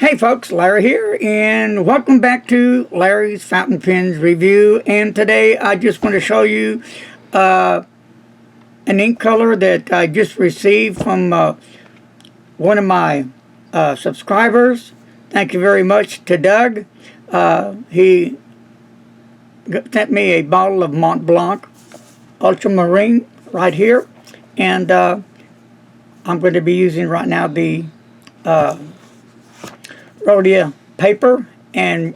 Hey folks, Larry here, and welcome back to Larry's Fountain Pens Review. And today I just want to show you an ink color that I just received from one of my subscribers. Thank you very much to Doug. He sent me a bottle of Montblanc Ultramarine right here, and I'm going to be using right now the Rhodia paper, and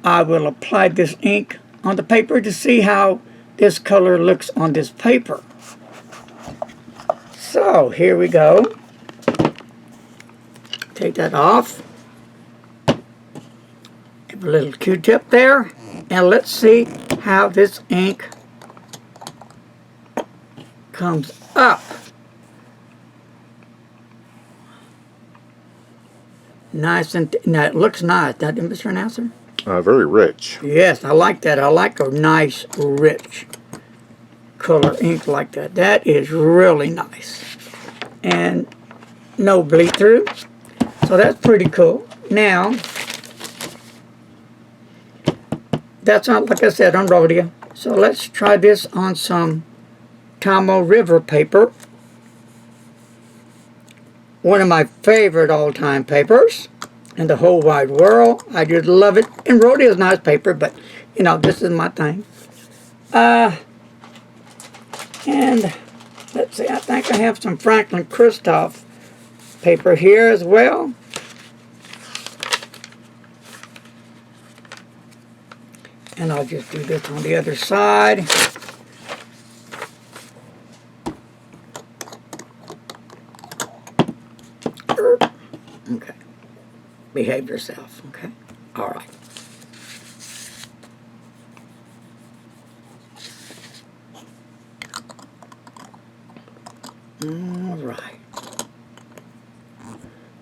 I will apply this ink on the paper to see how this color looks on this paper. So here we go. Take that off. Give a little Q-tip there, and let's see how this ink comes up. Nice, and now it looks nice, doesn't it, Mr. Announcer? Very rich. Yes, I like that. I like a nice, rich color ink like that. That is really nice. And no bleed through. So that's pretty cool. Now, that's not, like I said, on Rhodia. So let's try this on some Tomo River paper. One of my favorite all-time papers in the whole wide world. I just love it. And Rhodia is nice paper, but, you know, this is my thing. And let's see, I think I have some Franklin Christoph paper here as well. And I'll just do this on the other side. Okay. Behave yourself, okay? All right. All right.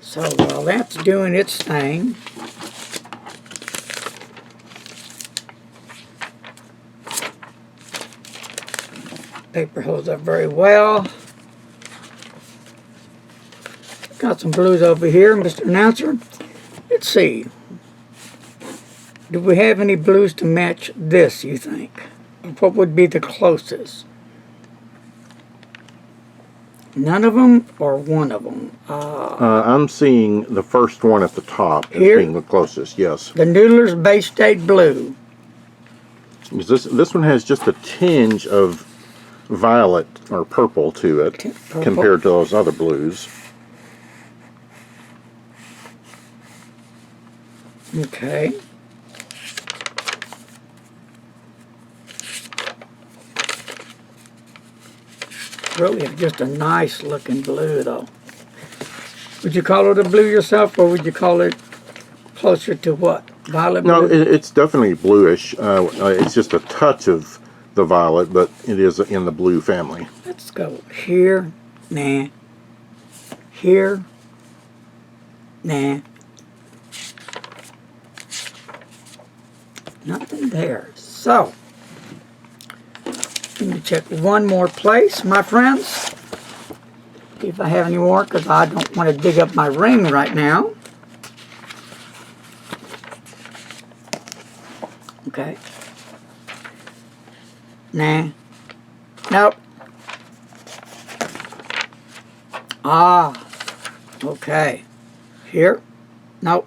So while that's doing its thing, paper holds up very well. Got some blues over here, Mr. Announcer. Let's see. Do we have any blues to match this, you think? What would be the closest? None of them or one of them? I'm seeing the first one at the top as here? being the closest, yes. The Noodler's Bay State Blue. This one has just a tinge of violet or purple to it compared to those other blues. Okay. Really just a nice looking blue though. Would you call it a blue yourself, or would you call it closer to what? Violet blue? No, it's definitely bluish. It's just a touch of the violet, but it is in the blue family. Let's go here, nah. Here, nah. Nothing there. So, let me check one more place, my friends. See if I have any more, because I don't want to dig up my ring right now. Okay. Nah. Nope. Ah. Okay. Here. Nope.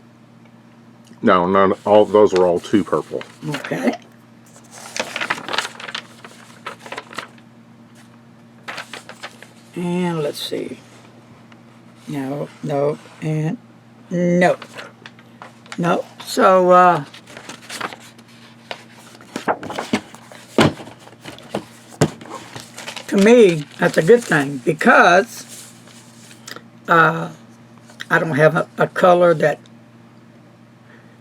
No, none. All those are all too purple. Okay. And let's see. No, no, and no. No. So, to me, that's a good thing, because I don't have a color that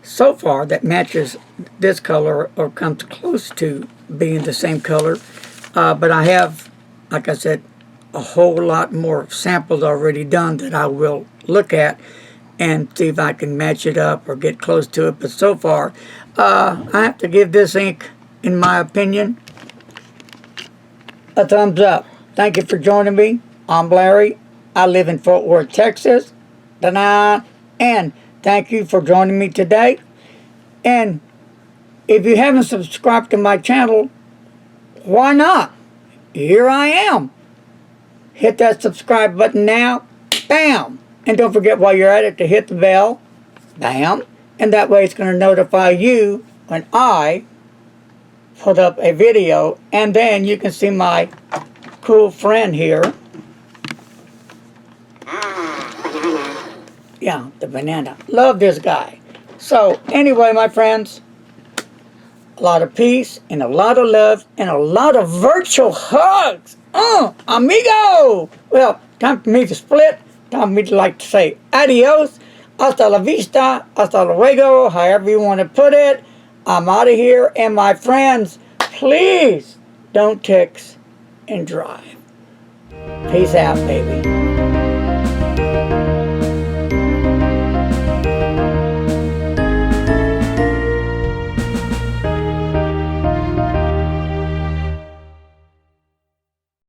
so far that matches this color or comes close to being the same color, but I have, like I said, a whole lot more samples already done that I will look at and see if I can match it up or get close to it. But so far, I have to give this ink, in my opinion, a thumbs up. Thank you for joining me. I'm Larry. I live in Fort Worth, Texas. And Thank you for joining me today. And if you haven't subscribed to my channel, why not? Here I am. Hit that subscribe button now. Bam! And don't forget while you're at it to hit the bell. Bam! And that way it's going to notify you when I put up a video. And then you can see my cool friend here. Yeah, the banana. Love this guy. So, anyway, my friends, a lot of peace and a lot of love and a lot of virtual hugs. Amigo! Well, time for me to split. Time for me to like to say adios. Hasta la vista. Hasta luego. However you want to put it. I'm out of here. And my friends, please don't text and drive. Peace out, baby.